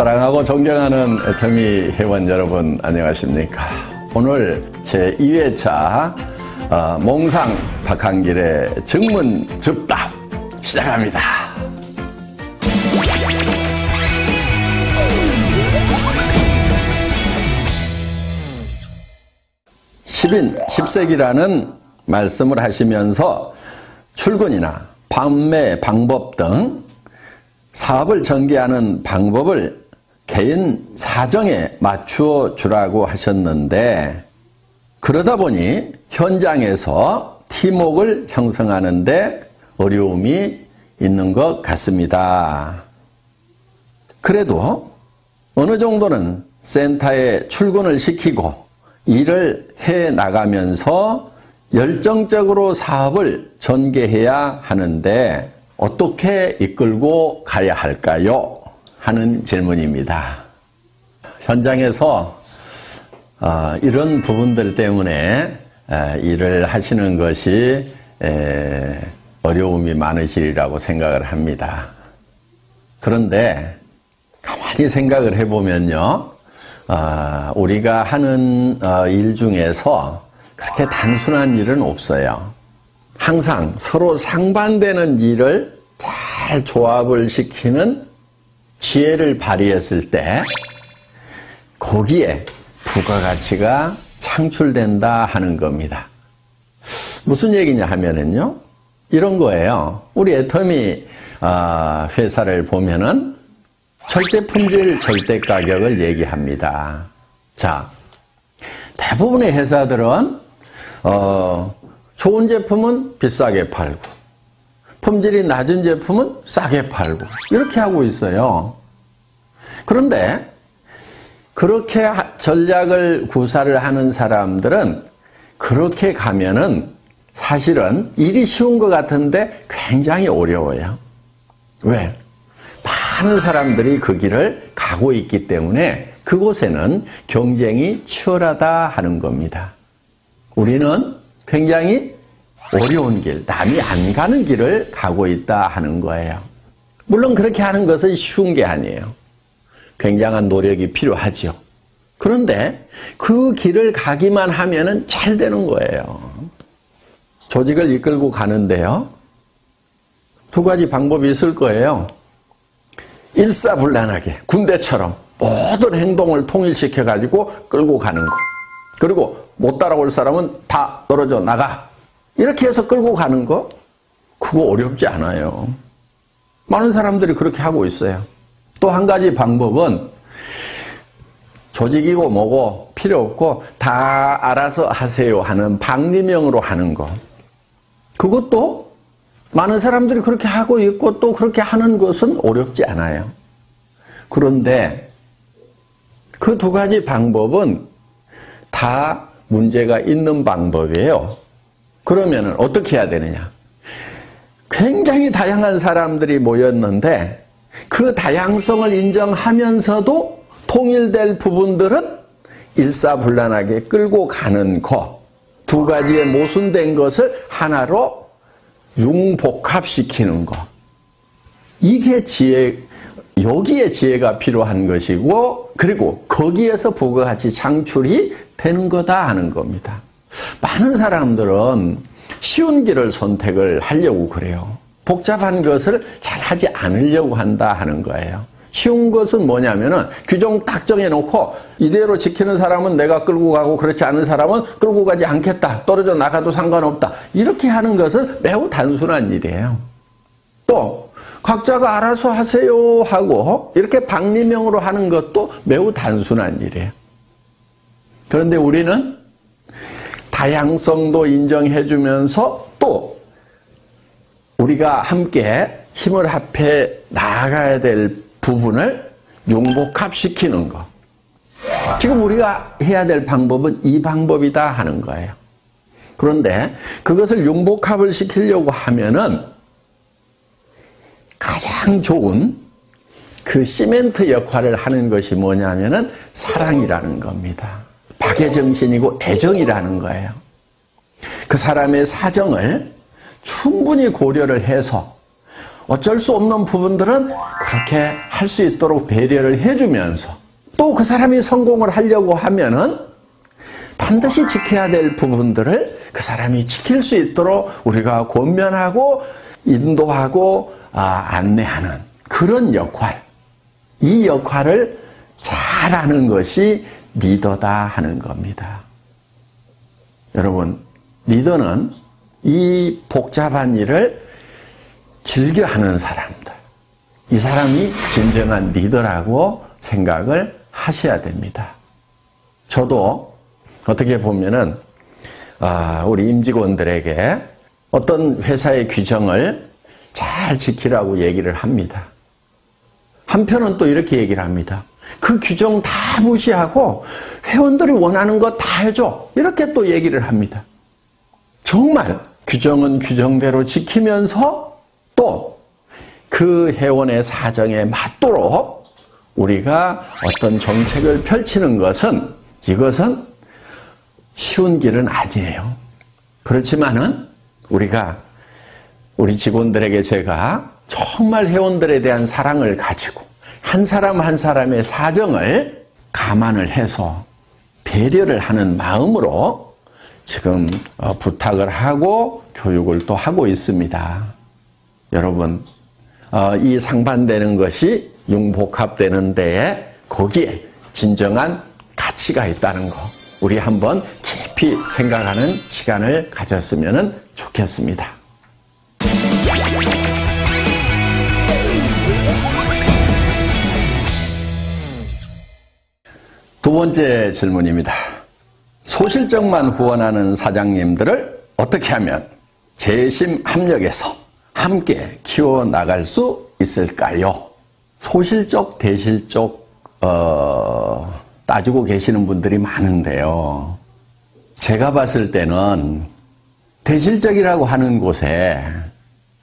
사랑하고 존경하는 애터미 회원 여러분 안녕하십니까. 오늘 제2회차 몽상 박한길의 증문 즉답 시작합니다. 10인 10색이라는 말씀을 하시면서 출근이나 판매 방법 등 사업을 전개하는 방법을 개인 사정에 맞추어 주라고 하셨는데, 그러다 보니 현장에서 팀워크를 형성하는 데 어려움이 있는 것 같습니다. 그래도 어느 정도는 센터에 출근을 시키고 일을 해 나가면서 열정적으로 사업을 전개해야 하는데 어떻게 이끌고 가야 할까요? 하는 질문입니다. 현장에서 이런 부분들 때문에 일을 하시는 것이 어려움이 많으시리라고 생각을 합니다. 그런데 가만히 생각을 해보면요, 우리가 하는 일 중에서 그렇게 단순한 일은 없어요. 항상 서로 상반되는 일을 잘 조합을 시키는 지혜를 발휘했을 때 거기에 부가가치가 창출된다 하는 겁니다. 무슨 얘기냐 하면은요, 이런 거예요. 우리 애터미 회사를 보면은 절대 품질, 절대 가격을 얘기합니다. 자, 대부분의 회사들은 좋은 제품은 비싸게 팔고 품질이 낮은 제품은 싸게 팔고 이렇게 하고 있어요. 그런데 그렇게 전략을 구사를 하는 사람들은 그렇게 가면은 사실은 일이 쉬운 것 같은데 굉장히 어려워요. 왜? 많은 사람들이 그 길을 가고 있기 때문에 그곳에는 경쟁이 치열하다 하는 겁니다. 우리는 굉장히 어려운 길, 남이 안 가는 길을 가고 있다 하는 거예요. 물론 그렇게 하는 것은 쉬운 게 아니에요. 굉장한 노력이 필요하죠. 그런데 그 길을 가기만 하면은 잘 되는 거예요. 조직을 이끌고 가는데요, 두 가지 방법이 있을 거예요. 일사불란하게 군대처럼 모든 행동을 통일시켜가지고 끌고 가는 거. 그리고 못 따라올 사람은 다 떨어져 나가. 이렇게 해서 끌고 가는 거, 그거 어렵지 않아요. 많은 사람들이 그렇게 하고 있어요. 또 한 가지 방법은 조직이고 뭐고 필요 없고 다 알아서 하세요 하는 방리명으로 하는 거. 그것도 많은 사람들이 그렇게 하고 있고 또 그렇게 하는 것은 어렵지 않아요. 그런데 그 두 가지 방법은 다 문제가 있는 방법이에요. 그러면 어떻게 해야 되느냐? 굉장히 다양한 사람들이 모였는데 그 다양성을 인정하면서도 통일될 부분들은 일사불란하게 끌고 가는 것, 두 가지의 모순된 것을 하나로 융복합시키는 것. 이게 여기에 지혜가 필요한 것이고, 그리고 거기에서 부가가치 창출이 되는 거다 하는 겁니다. 많은 사람들은 쉬운 길을 선택을 하려고 그래요. 복잡한 것을 잘 하지 않으려고 한다 하는 거예요. 쉬운 것은 뭐냐면은 규정 딱 정해놓고 이대로 지키는 사람은 내가 끌고 가고 그렇지 않은 사람은 끌고 가지 않겠다. 떨어져 나가도 상관없다. 이렇게 하는 것은 매우 단순한 일이에요. 또 각자가 알아서 하세요 하고 이렇게 방리명으로 하는 것도 매우 단순한 일이에요. 그런데 우리는 다양성도 인정해주면서 또 우리가 함께 힘을 합해 나아가야 될 부분을 융복합시키는 것. 지금 우리가 해야 될 방법은 이 방법이다 하는 거예요. 그런데 그것을 융복합을 시키려고 하면은 가장 좋은 그 시멘트 역할을 하는 것이 뭐냐면은 사랑이라는 겁니다. 박애정신이고 애정이라는 거예요. 그 사람의 사정을 충분히 고려를 해서 어쩔 수 없는 부분들은 그렇게 할 수 있도록 배려를 해주면서 또 그 사람이 성공을 하려고 하면은 반드시 지켜야 될 부분들을 그 사람이 지킬 수 있도록 우리가 권면하고 인도하고 안내하는 그런 역할, 이 역할을 잘하는 것이 리더다 하는 겁니다. 여러분, 리더는 이 복잡한 일을 즐겨하는 사람들, 이 사람이 진정한 리더라고 생각을 하셔야 됩니다. 저도 어떻게 보면은 우리 임직원들에게 어떤 회사의 규정을 잘 지키라고 얘기를 합니다. 한편은 또 이렇게 얘기를 합니다. 그 규정 다 무시하고 회원들이 원하는 거 다 해줘. 이렇게 또 얘기를 합니다. 정말 규정은 규정대로 지키면서 또 그 회원의 사정에 맞도록 우리가 어떤 정책을 펼치는 것은 이것은 쉬운 길은 아니에요. 그렇지만은 우리 직원들에게 제가 정말 회원들에 대한 사랑을 가지고 한 사람 한 사람의 사정을 감안을 해서 배려를 하는 마음으로 지금 부탁을 하고 교육을 또 하고 있습니다. 여러분, 이 상반되는 것이 융복합되는 데에 거기에 진정한 가치가 있다는 거 우리 한번 깊이 생각하는 시간을 가졌으면 좋겠습니다. 두 번째 질문입니다. 소실적만 후원하는 사장님들을 어떻게 하면 재심 합력해서 함께 키워나갈 수 있을까요? 소실적, 대실적 따지고 계시는 분들이 많은데요. 제가 봤을 때는 대실적이라고 하는 곳에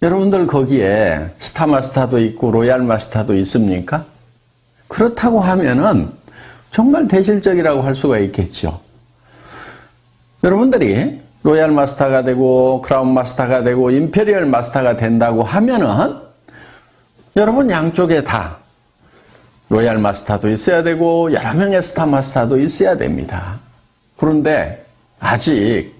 여러분들 거기에 스타마스터도 있고 로얄마스터도 있습니까? 그렇다고 하면은 정말 대실적이라고 할 수가 있겠죠. 여러분들이 로얄 마스터가 되고 크라운 마스터가 되고 임페리얼 마스터가 된다고 하면은 여러분 양쪽에 다 로얄 마스터도 있어야 되고 여러 명의 스타 마스터도 있어야 됩니다. 그런데 아직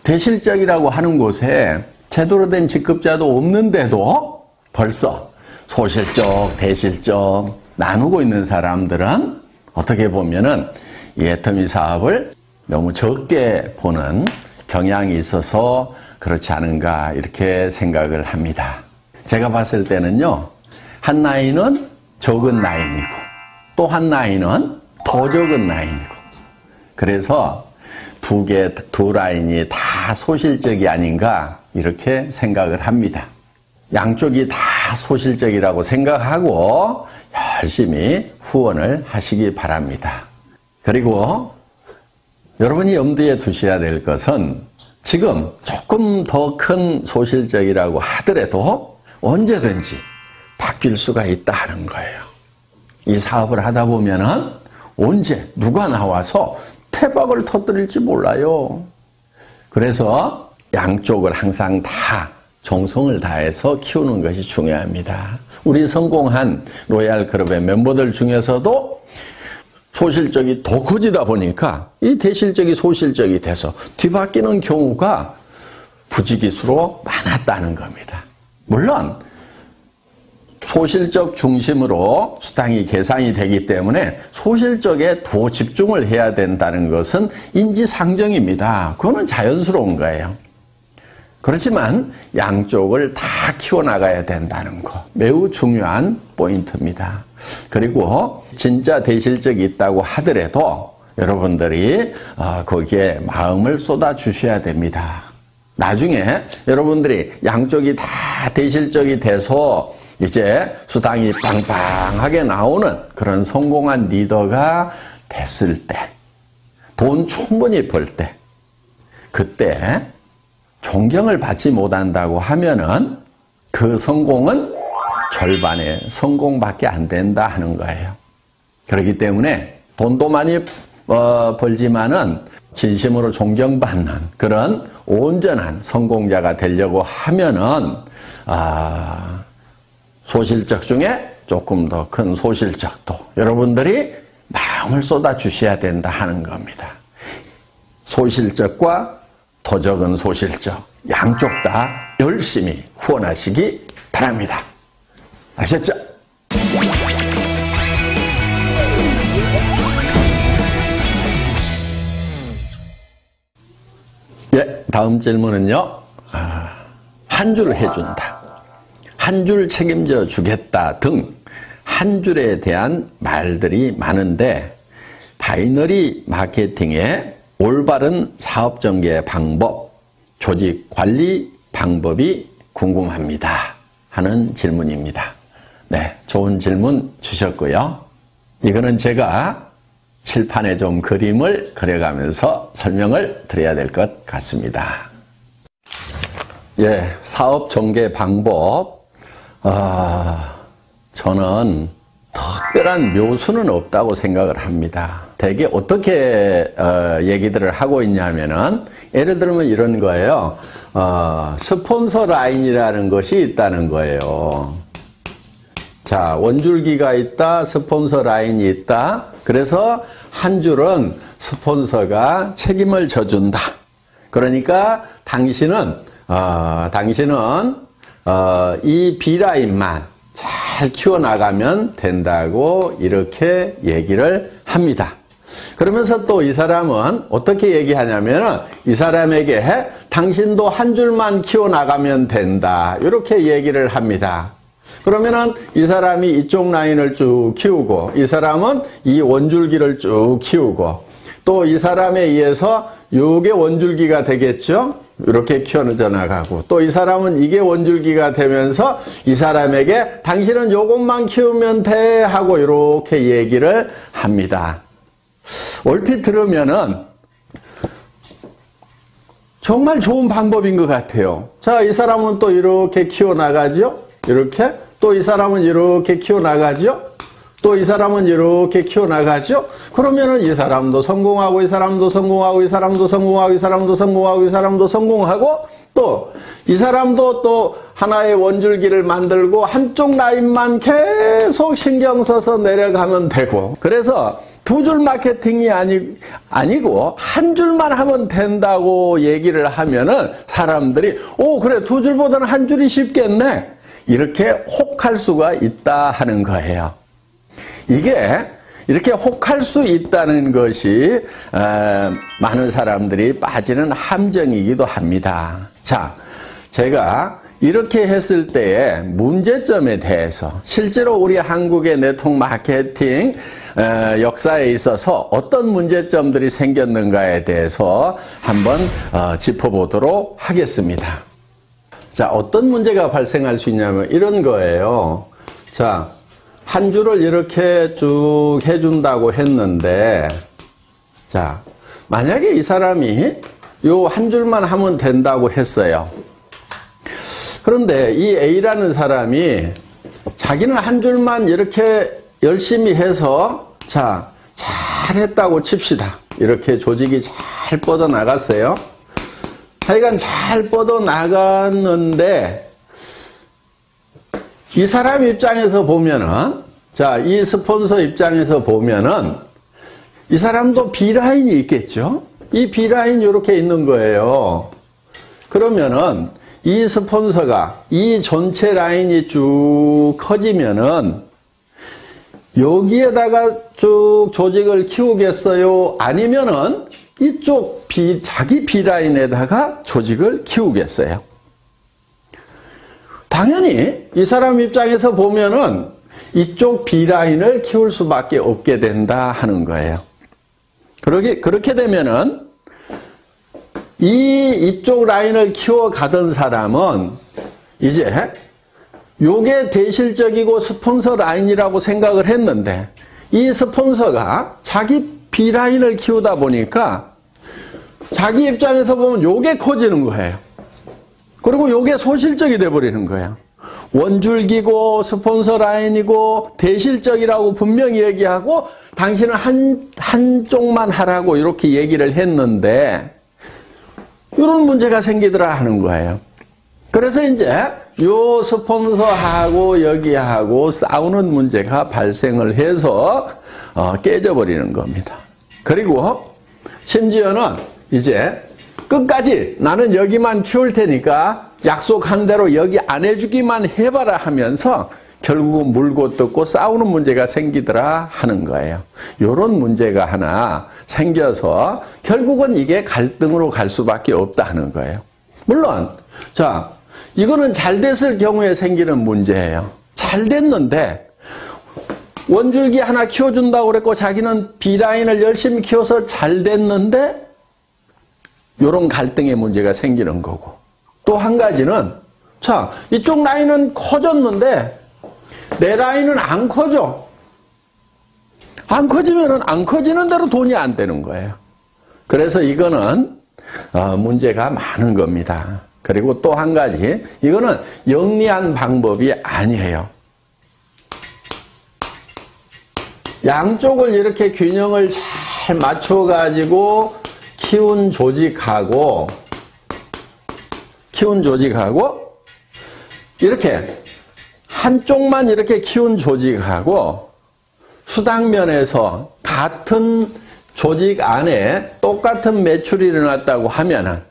대실적이라고 하는 곳에 제대로 된 직급자도 없는데도 벌써 소실적, 대실적 나누고 있는 사람들은 어떻게 보면은 이 애터미 사업을 너무 적게 보는 경향이 있어서 그렇지 않은가 이렇게 생각을 합니다. 제가 봤을 때는요, 한 라인은 적은 라인이고 또 한 라인은 더 적은 라인이고 그래서 두 라인이 다 소실적이 아닌가 이렇게 생각을 합니다. 양쪽이 다 소실적이라고 생각하고 열심히 후원을 하시기 바랍니다. 그리고 여러분이 염두에 두셔야 될 것은 지금 조금 더 큰 소실적이라고 하더라도 언제든지 바뀔 수가 있다는 거예요. 이 사업을 하다 보면은 언제 누가 나와서 태박을 터뜨릴지 몰라요. 그래서 양쪽을 항상 다 정성을 다해서 키우는 것이 중요합니다. 우리 성공한 로얄클럽의 멤버들 중에서도 소실적이 더 커지다 보니까 이 대실적이 소실적이 돼서 뒤바뀌는 경우가 부지기수로 많았다는 겁니다. 물론 소실적 중심으로 수당이 계산이 되기 때문에 소실적에 더 집중을 해야 된다는 것은 인지상정입니다. 그거는 자연스러운 거예요. 그렇지만 양쪽을 다 키워나가야 된다는 거 매우 중요한 포인트입니다. 그리고 진짜 대실적이 있다고 하더라도 여러분들이 거기에 마음을 쏟아주셔야 됩니다. 나중에 여러분들이 양쪽이 다 대실적이 돼서 이제 수당이 빵빵하게 나오는 그런 성공한 리더가 됐을 때, 돈 충분히 벌 때, 그때 존경을 받지 못한다고 하면은 그 성공은 절반의 성공밖에 안 된다 하는 거예요. 그렇기 때문에 돈도 많이 벌지만은 진심으로 존경받는 그런 온전한 성공자가 되려고 하면은 소실적 중에 조금 더 큰 소실적도 여러분들이 마음을 쏟아 주셔야 된다 하는 겁니다. 소실적과 더 적은 소실적 양쪽 다 열심히 후원하시기 바랍니다. 아셨죠? 예, 다음 질문은요. 한 줄 해준다, 한 줄 책임져 주겠다 등 한 줄에 대한 말들이 많은데 바이너리 마케팅의 올바른 사업 전개 방법, 조직 관리 방법이 궁금합니다 하는 질문입니다. 네, 좋은 질문 주셨고요. 이거는 제가 칠판에 좀 그림을 그려가면서 설명을 드려야 될 것 같습니다. 예, 사업 전개 방법. 저는 특별한 묘수는 없다고 생각을 합니다. 대개 어떻게 얘기들을 하고 있냐면은 예를 들면 이런 거예요. 스폰서 라인이라는 것이 있다는 거예요. 자, 원줄기가 있다, 스폰서 라인이 있다. 그래서 한 줄은 스폰서가 책임을 져준다. 그러니까 당신은 이 B라인만 잘 키워나가면 된다고 이렇게 얘기를 합니다. 그러면서 또 이 사람은 어떻게 얘기하냐면 이 사람에게 당신도 한 줄만 키워나가면 된다 이렇게 얘기를 합니다. 그러면은 이 사람이 이쪽 라인을 쭉 키우고 이 사람은 이 원줄기를 쭉 키우고 또 이 사람에 의해서 요게 원줄기가 되겠죠. 이렇게 키워져 나가고 또 이 사람은 이게 원줄기가 되면서 이 사람에게 당신은 요것만 키우면 돼 하고 이렇게 얘기를 합니다. 얼핏 들으면은 정말 좋은 방법인 것 같아요. 자, 이 사람은 또 이렇게 키워나가죠. 이렇게 또 이 사람은 이렇게 키워나가죠. 또 이 사람은 이렇게 키워나가죠. 그러면은 이 사람도 성공하고 이 사람도 성공하고 이 사람도 성공하고 이 사람도 성공하고 이 사람도 성공하고 또 이 사람도 또 하나의 원줄기를 만들고 한쪽 라인만 계속 신경 써서 내려가면 되고 그래서 두 줄 마케팅이 아니고 한 줄만 하면 된다고 얘기를 하면은 사람들이 그래 두 줄보다는 한 줄이 쉽겠네 이렇게 혹할 수가 있다 하는 거예요. 이게 이렇게 혹할 수 있다는 것이 많은 사람들이 빠지는 함정이기도 합니다. 자, 제가 이렇게 했을 때의 문제점에 대해서 실제로 우리 한국의 네트워크 마케팅 역사에 있어서 어떤 문제점들이 생겼는가에 대해서 한번 짚어보도록 하겠습니다. 자, 어떤 문제가 발생할 수 있냐면 이런 거예요. 자, 한 줄을 이렇게 쭉 해준다고 했는데 자, 만약에 이 사람이 요 한 줄만 하면 된다고 했어요. 그런데 이 A라는 사람이 자기는 한 줄만 이렇게 열심히 해서 자, 잘했다고 칩시다. 이렇게 조직이 잘 뻗어나갔어요. 하여간 잘 뻗어나갔는데 이 사람 입장에서 보면은 자, 이 스폰서 입장에서 보면은 이 사람도 B라인이 있겠죠? 이 B라인이 이렇게 있는 거예요. 그러면은 이 스폰서가 이 전체 라인이 쭉 커지면은 여기에다가 쭉 조직을 키우겠어요? 아니면은 이쪽 자기 B라인에다가 조직을 키우겠어요? 당연히 이 사람 입장에서 보면은 이쪽 B라인을 키울 수밖에 없게 된다 하는 거예요. 그렇게 되면은 이쪽 라인을 키워가던 사람은 이제 요게 대실적이고 스폰서 라인이라고 생각을 했는데 이 스폰서가 자기 B라인을 키우다 보니까 자기 입장에서 보면 요게 커지는 거예요. 그리고 요게 소실적이 돼버리는 거예요. 원줄기고 스폰서 라인이고 대실적이라고 분명히 얘기하고 당신은 한쪽만 하라고 이렇게 얘기를 했는데 이런 문제가 생기더라 하는 거예요. 그래서 이제 요 스폰서하고 여기하고 싸우는 문제가 발생을 해서 깨져버리는 겁니다. 그리고 심지어는 이제 끝까지 나는 여기만 키울 테니까 약속한 대로 여기 안 해주기만 해봐라 하면서 결국은 물고 뜯고 싸우는 문제가 생기더라 하는 거예요. 이런 문제가 하나 생겨서 결국은 이게 갈등으로 갈 수밖에 없다 하는 거예요. 물론 자, 이거는 잘 됐을 경우에 생기는 문제예요. 잘 됐는데 원줄기 하나 키워준다고 그랬고 자기는 B라인을 열심히 키워서 잘 됐는데 이런 갈등의 문제가 생기는 거고, 또 한 가지는 자, 이쪽 라인은 커졌는데 내 라인은 안 커져. 안 커지면은 안 커지는 대로 돈이 안 되는 거예요. 그래서 이거는 문제가 많은 겁니다. 그리고 또 한 가지, 이거는 영리한 방법이 아니에요. 양쪽을 이렇게 균형을 잘 맞춰가지고 키운 조직하고 이렇게 한쪽만 이렇게 키운 조직하고 수당면에서 같은 조직 안에 똑같은 매출이 일어났다고 하면은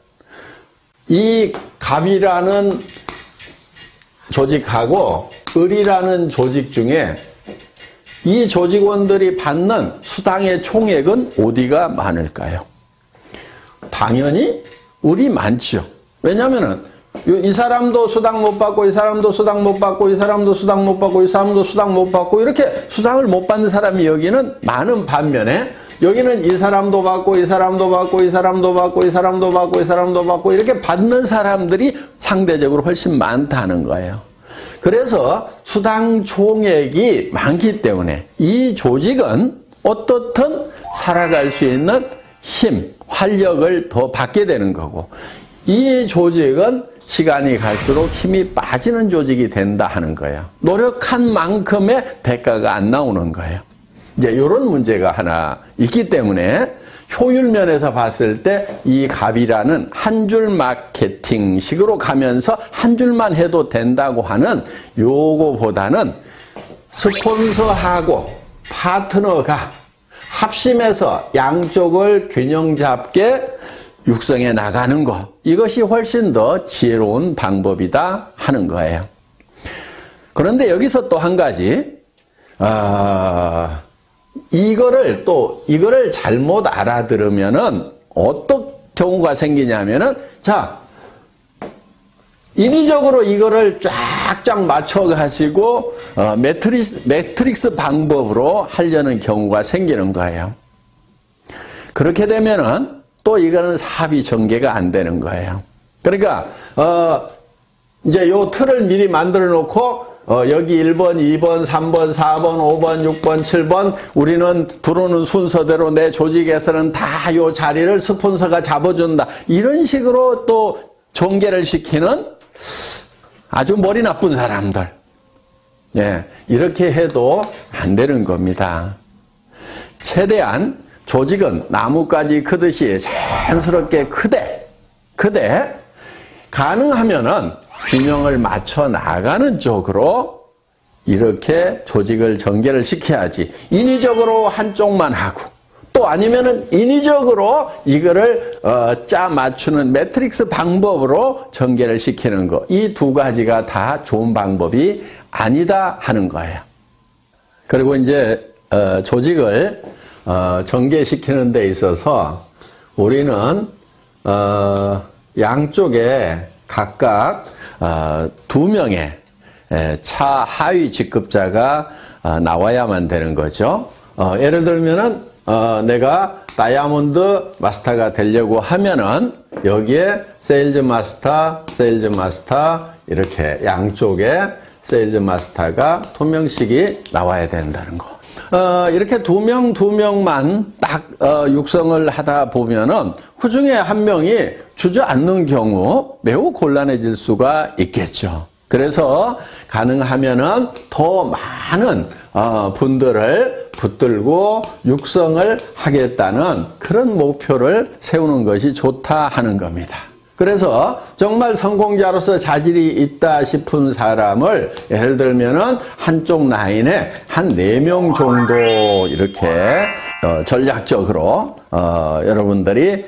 이 갑이라는 조직하고 을이라는 조직 중에 이 조직원들이 받는 수당의 총액은 어디가 많을까요? 당연히 을이 많죠. 왜냐하면은 이 사람도 수당 못 받고 이 사람도 수당 못 받고 이 사람도 수당 못 받고 이 사람도 수당 못 받고 이렇게 수당을 못 받는 사람이 여기는 많은 반면에 여기는 이 사람도 받고 이 사람도 받고 이 사람도 받고 이 사람도 받고 이 사람도 받고 이렇게 받는 사람들이 상대적으로 훨씬 많다는 거예요. 그래서 수당 총액이 많기 때문에 이 조직은 어떻든 살아갈 수 있는 힘, 활력을 더 받게 되는 거고, 이 조직은 시간이 갈수록 힘이 빠지는 조직이 된다 하는 거예요. 노력한 만큼의 대가가 안 나오는 거예요. 이제 이런 문제가 하나 있기 때문에 효율 면에서 봤을 때 이 갑이라는 한 줄 마케팅식으로 가면서 한 줄만 해도 된다고 하는 요거보다는 스폰서하고 파트너가 합심해서 양쪽을 균형 잡게 육성해 나가는 것, 이것이 훨씬 더 지혜로운 방법이다 하는 거예요. 그런데 여기서 또 한 가지, 이거를 잘못 알아들으면은 어떤 경우가 생기냐면은, 자, 인위적으로 이거를 쫙쫙 맞춰가지고, 매트릭스 방법으로 하려는 경우가 생기는 거예요. 그렇게 되면은, 또 이거는 사업이 전개가 안 되는 거예요. 그러니까, 이제 요 틀을 미리 만들어 놓고, 여기 1번, 2번, 3번, 4번, 5번, 6번, 7번 우리는 들어오는 순서대로 내 조직에서는 다 요 자리를 스폰서가 잡아준다. 이런 식으로 또 전개를 시키는 아주 머리 나쁜 사람들. 예, 이렇게 해도 안 되는 겁니다. 최대한 조직은 나뭇가지 크듯이 자연스럽게 크되 가능하면은 균형을 맞춰 나가는 쪽으로 이렇게 조직을 전개를 시켜야지, 인위적으로 한쪽만 하고 또 아니면은 인위적으로 이거를 짜 맞추는 매트릭스 방법으로 전개를 시키는 거, 이 두 가지가 다 좋은 방법이 아니다 하는 거예요. 그리고 이제 조직을 전개시키는 데 있어서 우리는 양쪽에 각각 2명의 차 하위 직급자가 나와야만 되는 거죠. 예를 들면은 내가 다이아몬드 마스터가 되려고 하면은 여기에 세일즈 마스터 이렇게 양쪽에 세일즈 마스터가 2명씩이 나와야 된다는 거. 이렇게 2명만 딱 육성을 하다 보면은 그 중에 한 명이 주저앉는 경우 매우 곤란해질 수가 있겠죠. 그래서 가능하면은 더 많은 분들을 붙들고 육성을 하겠다는 그런 목표를 세우는 것이 좋다 하는 겁니다. 그래서 정말 성공자로서 자질이 있다 싶은 사람을 예를 들면은 한쪽 라인에 한 4명 정도 이렇게 전략적으로 여러분들이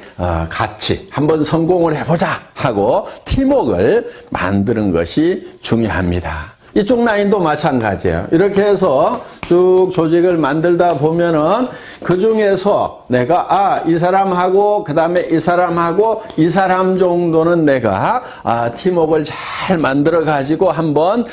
같이 한번 성공을 해보자 하고 팀워크를 만드는 것이 중요합니다. 이쪽 라인도 마찬가지예요. 이렇게 해서 쭉 조직을 만들다 보면은 그 중에서 내가 이 사람하고 그 다음에 이 사람하고 이 사람 정도는 내가 팀워크를 잘 만들어 가지고 한번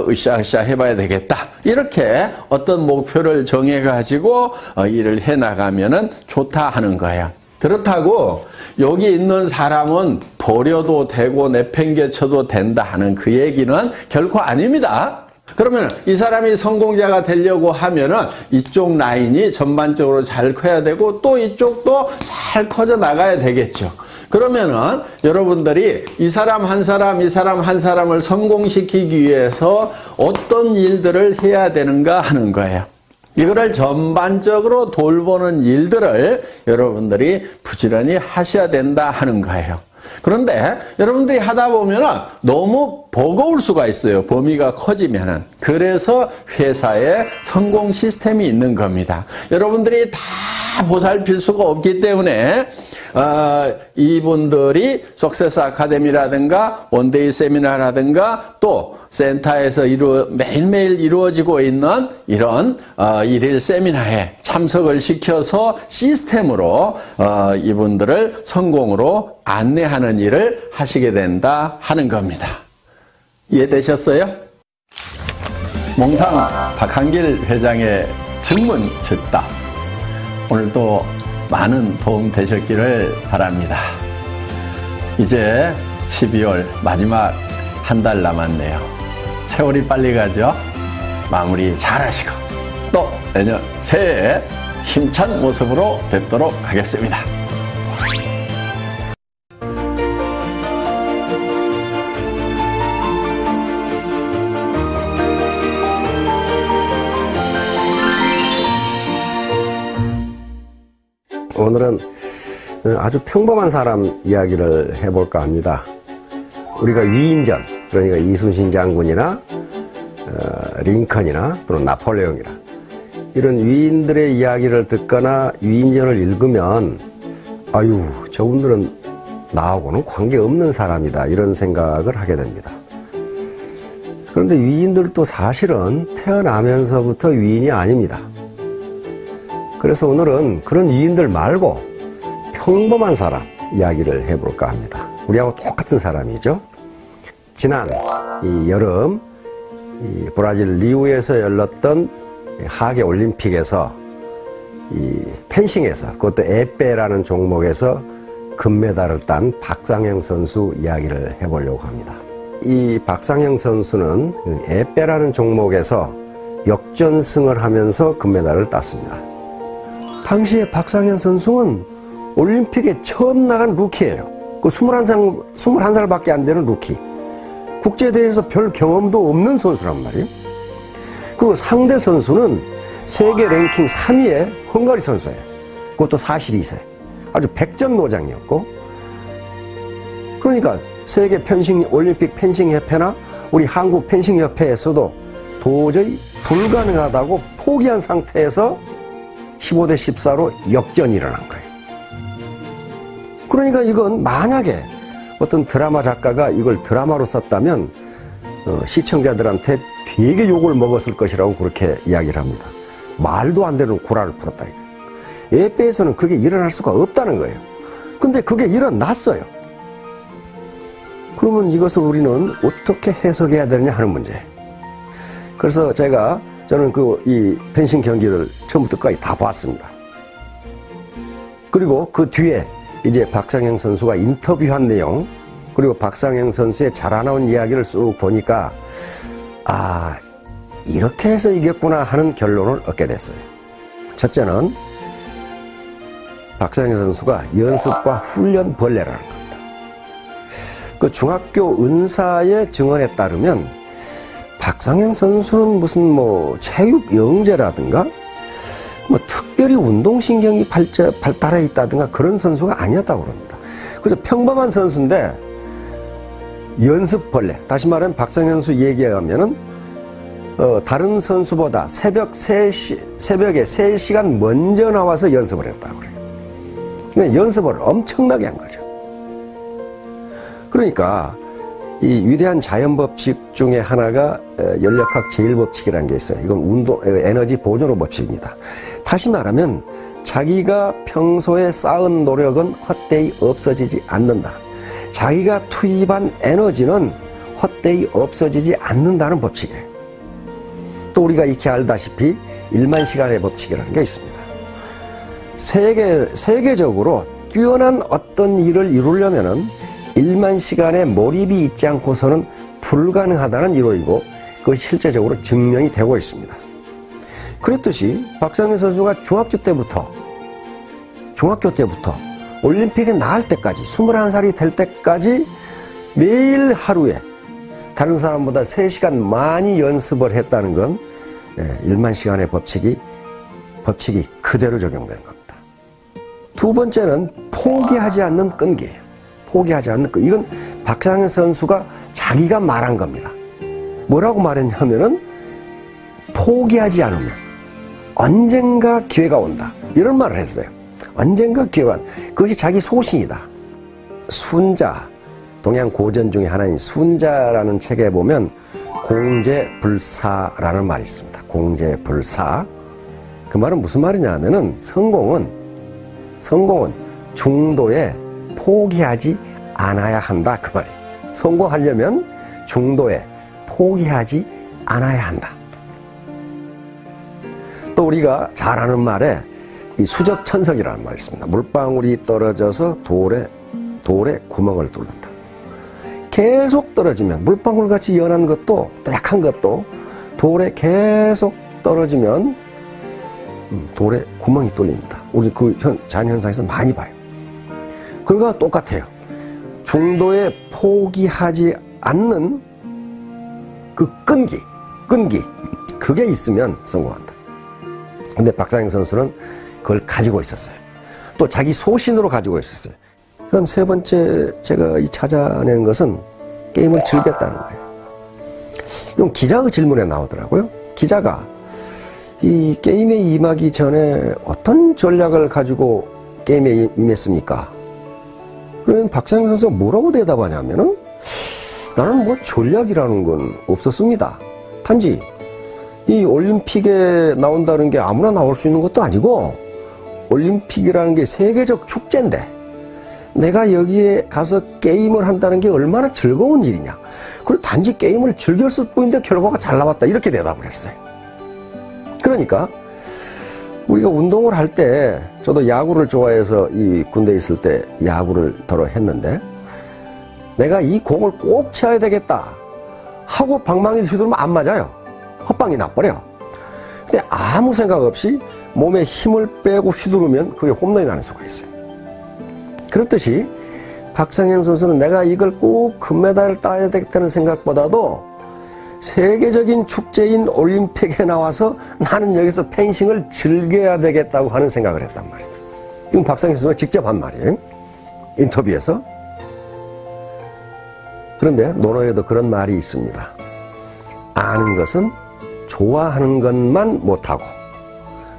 으쌰으쌰 해봐야 되겠다. 이렇게 어떤 목표를 정해 가지고 일을 해 나가면은 좋다 하는 거예요. 그렇다고 여기 있는 사람은 버려도 되고 내팽개쳐도 된다 하는 그 얘기는 결코 아닙니다. 그러면 이 사람이 성공자가 되려고 하면은 이쪽 라인이 전반적으로 잘 커야 되고 또 이쪽도 잘 커져 나가야 되겠죠. 그러면은 여러분들이 이 사람 한 사람, 이 사람 한 사람을 성공시키기 위해서 어떤 일들을 해야 되는가 하는 거예요. 이거를 전반적으로 돌보는 일들을 여러분들이 부지런히 하셔야 된다 하는 거예요. 그런데 여러분들이 하다 보면 너무 버거울 수가 있어요. 범위가 커지면은. 그래서 회사에 성공 시스템이 있는 겁니다. 여러분들이 다 보살필 수가 없기 때문에 이분들이 석세스 아카데미라든가 원데이 세미나라든가 또 센터에서 매일매일 이루어지고 있는 이런 일일 세미나에 참석을 시켜서 시스템으로 이분들을 성공으로 안내하는 일을 하시게 된다 하는 겁니다. 이해되셨어요? 몽상 박한길 회장의 증문 즉답. 오늘도 많은 도움 되셨기를 바랍니다. 이제 12월 마지막 한 달 남았네요. 세월이 빨리 가죠? 마무리 잘 하시고 또 내년 새해에 힘찬 모습으로 뵙도록 하겠습니다. 오늘은 아주 평범한 사람 이야기를 해볼까 합니다. 우리가 위인전, 그러니까 이순신 장군이나 링컨이나 또는 나폴레옹이나 이런 위인들의 이야기를 듣거나 위인전을 읽으면 아유, 저분들은 나하고는 관계없는 사람이다 이런 생각을 하게 됩니다. 그런데 위인들도 사실은 태어나면서부터 위인이 아닙니다. 그래서 오늘은 그런 위인들 말고 평범한 사람 이야기를 해볼까 합니다. 우리하고 똑같은 사람이죠. 지난 이 여름 이 브라질 리우에서 열렸던 하계 올림픽에서 이 펜싱에서 그것도 에페라는 종목에서 금메달을 딴 박상영 선수 이야기를 해보려고 합니다. 이 박상영 선수는 에페라는 종목에서 역전승을 하면서 금메달을 땄습니다. 당시에 박상영 선수는 올림픽에 처음 나간 루키예요. 그 21살밖에 안 되는 루키. 국제대회에서 별 경험도 없는 선수란 말이에요. 그 상대 선수는 세계 랭킹 3위의 헝가리 선수예요. 그것도 42세. 아주 백전노장이었고, 그러니까 세계 펜싱, 올림픽 펜싱협회나 우리 한국 펜싱협회에서도 도저히 불가능하다고 포기한 상태에서 15대 14로 역전이 일어난 거예요. 그러니까 이건 만약에 어떤 드라마 작가가 이걸 드라마로 썼다면 시청자들한테 되게 욕을 먹었을 것이라고 그렇게 이야기를 합니다. 말도 안 되는 구라를 풀었다 이거예요. 에페에서는 그게 일어날 수가 없다는 거예요. 근데 그게 일어났어요. 그러면 이것을 우리는 어떻게 해석해야 되느냐 하는 문제예요. 그래서 저는 이 펜싱 경기를 처음부터 끝까지 다 봤습니다. 그리고 그 뒤에 이제 박상영 선수가 인터뷰한 내용, 그리고 박상영 선수의 자라나온 이야기를 쭉 보니까 아, 이렇게 해서 이겼구나 하는 결론을 얻게 됐어요. 첫째는 박상영 선수가 연습과 훈련 벌레라는 겁니다. 그 중학교 은사의 증언에 따르면 박상영 선수는 무슨 체육 영재라든가 특별히 운동신경이 발달해 있다든가 그런 선수가 아니었다고 그럽니다. 그저 평범한 선수인데 연습벌레, 다시 말하면 박상현 선수 얘기에 가면은 다른 선수보다 새벽에 3시간 먼저 나와서 연습을 했다고 그래요. 그러니까 연습을 엄청나게 한 거죠. 그러니까 이 위대한 자연법칙 중에 하나가 연력학 제1법칙이라는 게 있어요. 이건 에너지 보존 법칙입니다. 다시 말하면 자기가 평소에 쌓은 노력은 헛되이 없어지지 않는다. 자기가 투입한 에너지는 헛되이 없어지지 않는다는 법칙이에요. 또 우리가 익히 알다시피 1만 시간의 법칙이라는 게 있습니다. 세계적으로 뛰어난 어떤 일을 이루려면은 1만 시간의 몰입이 있지 않고서는 불가능하다는 이론이고 그것이 실제적으로 증명이 되고 있습니다. 그랬듯이 박상현 선수가 중학교 때부터 올림픽에 나갈 때까지 21살이 될 때까지 매일 하루에 다른 사람보다 3시간 많이 연습을 했다는 건 1만 시간의 법칙이 그대로 적용되는 겁니다. 두 번째는 포기하지 않는 끈기예요. 포기하지 않는 끈기. 이건 박상현 선수가 자기가 말한 겁니다. 뭐라고 말했냐면은 포기하지 않으면 언젠가 기회가 온다. 이런 말을 했어요. 언젠가 기회가 온다. 그것이 자기 소신이다. 순자, 동양 고전 중에 하나인 순자라는 책에 보면 공재불사라는 말이 있습니다. 공재불사. 그 말은 무슨 말이냐 하면은 성공은 중도에 포기하지 않아야 한다. 그 말이에요. 성공하려면 중도에 포기하지 않아야 한다. 또 우리가 잘 아는 말에 이 수적천석이라는 말이 있습니다. 물방울이 떨어져서 돌에 구멍을 뚫는다. 계속 떨어지면 물방울같이 연한 것도 또 약한 것도 돌에 계속 떨어지면 돌에 구멍이 뚫립니다. 우리 그 자연현상에서 많이 봐요. 그거와 똑같아요. 중도에 포기하지 않는 그 끈기 그게 있으면 성공한다. 근데 박상현 선수는 그걸 가지고 있었어요. 또 자기 소신으로 가지고 있었어요. 그다음 세 번째 제가 찾아낸 것은 게임을 즐겼다는 거예요. 이건 기자의 질문에 나오더라고요. 기자가 이 게임에 임하기 전에 어떤 전략을 가지고 게임에 임했습니까? 그러면 박상현 선수가 뭐라고 대답하냐면은 나는 뭐 전략이라는 건 없었습니다. 단지 이 올림픽에 나온다는 게 아무나 나올 수 있는 것도 아니고 올림픽이라는 게 세계적 축제인데 내가 여기에 가서 게임을 한다는 게 얼마나 즐거운 일이냐. 그리고 단지 게임을 즐겼을 뿐인데 결과가 잘 나왔다. 이렇게 대답을 했어요. 그러니까 우리가 운동을 할 때 저도 야구를 좋아해서 이 군대에 있을 때 야구를 더러 했는데 내가 이 공을 꼭 쳐야 되겠다 하고 방망이를 휘두르면 안 맞아요. 헛방이 나버려. 근데 아무 생각 없이 몸에 힘을 빼고 휘두르면 그게 홈런이 나는 수가 있어요. 그렇듯이 박상현 선수는 내가 이걸 꼭 금메달을 따야 되겠다는 생각보다도 세계적인 축제인 올림픽에 나와서 나는 여기서 펜싱을 즐겨야 되겠다고 하는 생각을 했단 말이에요. 이건 박상현 선수가 직접 한 말이에요. 인터뷰에서. 그런데 논어에도 그런 말이 있습니다. 아는 것은 좋아하는 것만 못하고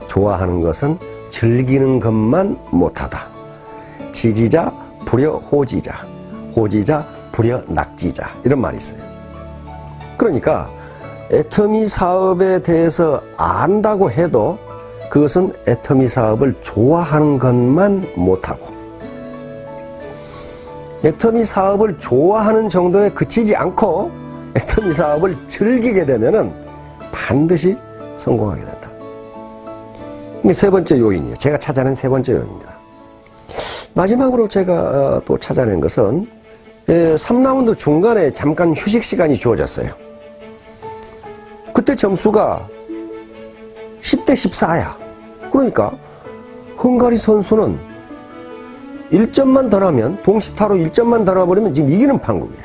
좋아하는 것은 즐기는 것만 못하다. 지지자 불여 호지자, 호지자 불여 낙지자, 이런 말이 있어요. 그러니까 애터미 사업에 대해서 안다고 해도 그것은 애터미 사업을 좋아하는 것만 못하고 애터미 사업을 좋아하는 정도에 그치지 않고 애터미 사업을 즐기게 되면은 반드시 성공하게 된다. 이게 세 번째 요인이에요. 제가 찾아낸 세 번째 요인입니다. 마지막으로 제가 또 찾아낸 것은 3라운드 중간에 잠깐 휴식 시간이 주어졌어요. 그때 점수가 10대 14야. 그러니까 헝가리 선수는 1점만 더 나면 동시타로 1점만 더 나버리면 지금 이기는 판국이에요.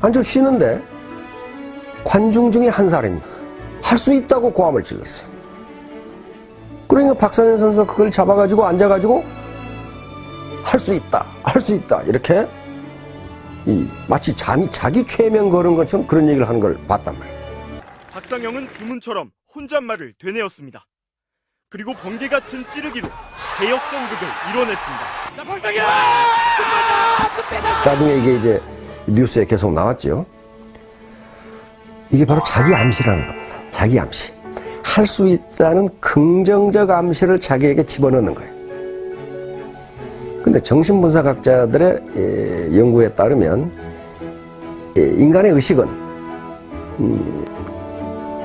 앉아 쉬는데 관중 중에 한 사람이 할 수 있다고 고함을 질렀어요. 그러니까 박상현 선수가 그걸 잡아가지고 앉아가지고 할 수 있다, 할 수 있다 이렇게 마치 자기 최면 걸은 것처럼 그런 얘기를 하는 걸 봤단 말이에요. 박상영은 주문처럼 혼잣말을 되뇌었습니다. 그리고 번개 같은 찌르기로 대역전극을 이뤄냈습니다. 나중에 이게 이제 뉴스에 계속 나왔죠. 이게 바로 자기 암시라는 겁니다. 자기 암시. 할 수 있다는 긍정적 암시를 자기에게 집어넣는 거예요. 근데 정신분석학자들의 연구에 따르면 인간의 의식은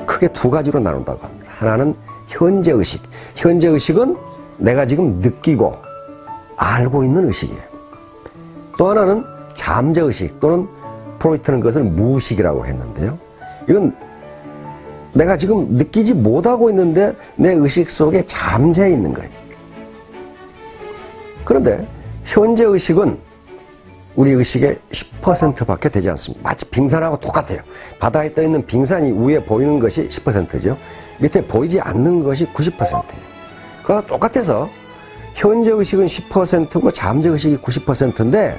크게 두 가지로 나눈다고 합니다. 하나는 현재 의식. 현재 의식은 내가 지금 느끼고 알고 있는 의식이에요. 또 하나는 잠재 의식 또는 프로이트는 그것을 무의식이라고 했는데요. 이건 내가 지금 느끼지 못하고 있는데 내 의식 속에 잠재해 있는 거예요. 그런데 현재 의식은 우리 의식의 10%밖에 되지 않습니다. 마치 빙산하고 똑같아요. 바다에 떠 있는 빙산이 위에 보이는 것이 10%죠. 밑에 보이지 않는 것이 90%예요. 그와 똑같아서 현재 의식은 10%고 잠재 의식이 90%인데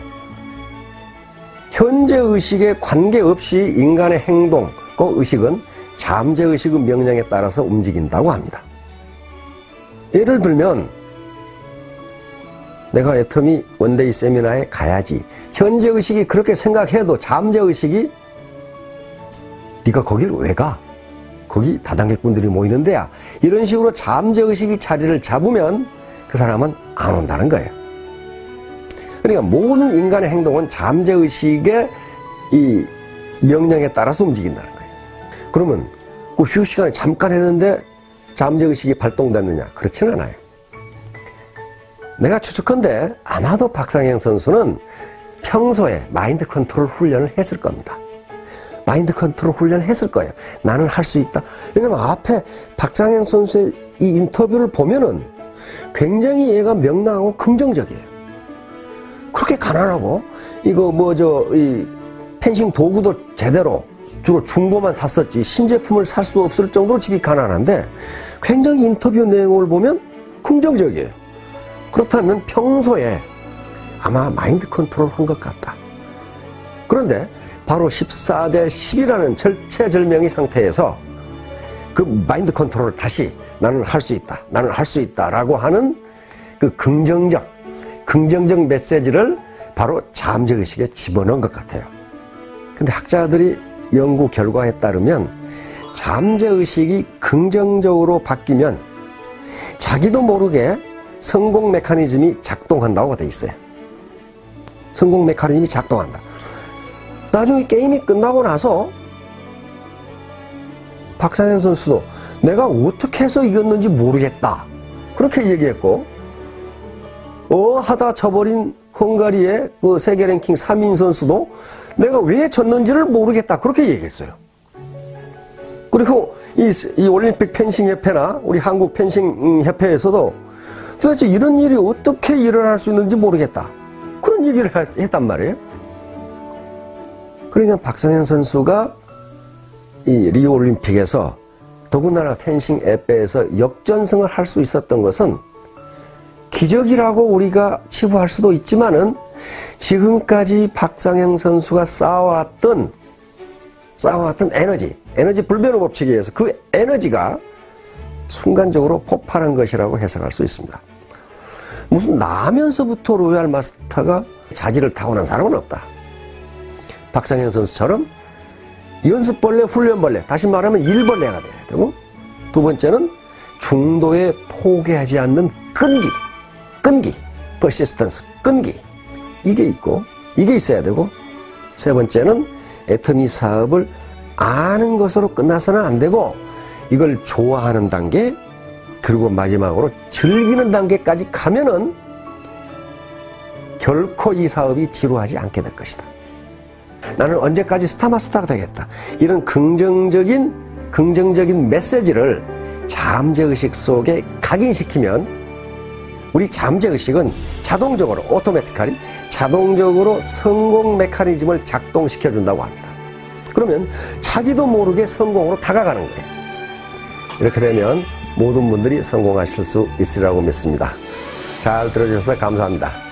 현재 의식에 관계없이 인간의 행동과 의식은 잠재 의식의 명령에 따라서 움직인다고 합니다. 예를 들면 내가 애터미 원데이 세미나에 가야지. 현재 의식이 그렇게 생각해도 잠재 의식이 네가 거길 왜 가? 거기 다단계꾼들이 모이는 데야. 이런 식으로 잠재 의식이 자리를 잡으면 그 사람은 안 온다는 거예요. 그러니까 모든 인간의 행동은 잠재 의식의 이 명령에 따라서 움직인다는 거예요. 그러면 그 휴식 시간에 잠깐 했는데 잠재 의식이 발동됐느냐? 그렇지는 않아요. 내가 추측컨대 아마도 박상영 선수는 평소에 마인드 컨트롤 훈련을 했을 겁니다. 마인드 컨트롤 훈련을 했을 거예요. 나는 할 수 있다. 왜냐면 앞에 박상영 선수의 이 인터뷰를 보면은 굉장히 얘가 명랑하고 긍정적이에요. 그렇게 가난하고 이거 이 펜싱 도구도 제대로 주로 중고만 샀었지 신제품을 살 수 없을 정도로 집이 가난한데 굉장히 인터뷰 내용을 보면 긍정적이에요. 그렇다면 평소에 아마 마인드 컨트롤 한 것 같다. 그런데 바로 14대 10이라는 절체절명의 상태에서 그 마인드 컨트롤을 다시 나는 할 수 있다. 나는 할 수 있다. 라고 하는 그 긍정적 메시지를 바로 잠재의식에 집어넣은 것 같아요. 근데 학자들이 연구 결과에 따르면 잠재의식이 긍정적으로 바뀌면 자기도 모르게 성공 메커니즘이 작동한다고 돼 있어요. 성공 메커니즘이 작동한다. 나중에 게임이 끝나고 나서 박상현 선수도 내가 어떻게 해서 이겼는지 모르겠다. 그렇게 얘기했고 하다 져버린 헝가리의 그 세계 랭킹 3인 선수도 내가 왜 졌는지를 모르겠다. 그렇게 얘기했어요. 그리고 이 올림픽 펜싱 협회나 우리 한국 펜싱 협회에서도 도대체 이런 일이 어떻게 일어날 수 있는지 모르겠다. 그런 얘기를 했단 말이에요. 그러니까 박상현 선수가 이 리오 올림픽에서 더군다나 펜싱 앱에서 역전승을 할 수 있었던 것은 기적이라고 우리가 치부할 수도 있지만은 지금까지 박상현 선수가 쌓아왔던 에너지 불변의 법칙에 의해서 그 에너지가 순간적으로 폭발한 것이라고 해석할 수 있습니다. 무슨 나면서부터 로얄 마스터가 자질을 타고난 사람은 없다. 박상현 선수처럼 연습벌레, 훈련벌레, 다시 말하면 일벌레가 돼야 되고, 두 번째는 중도에 포기하지 않는 끈기, persistence, 끈기. 이게 있고, 이게 있어야 되고, 세 번째는 애터미 사업을 아는 것으로 끝나서는 안 되고, 이걸 좋아하는 단계, 그리고 마지막으로 즐기는 단계까지 가면은 결코 이 사업이 지루하지 않게 될 것이다. 나는 언제까지 스타마스터가 되겠다. 이런 긍정적인 메시지를 잠재의식 속에 각인시키면 우리 잠재의식은 자동적으로 자동적으로 성공 메커니즘을 작동시켜 준다고 합니다. 그러면 자기도 모르게 성공으로 다가가는 거예요. 이렇게 되면 모든 분들이 성공하실 수 있으리라고 믿습니다. 잘 들어주셔서 감사합니다.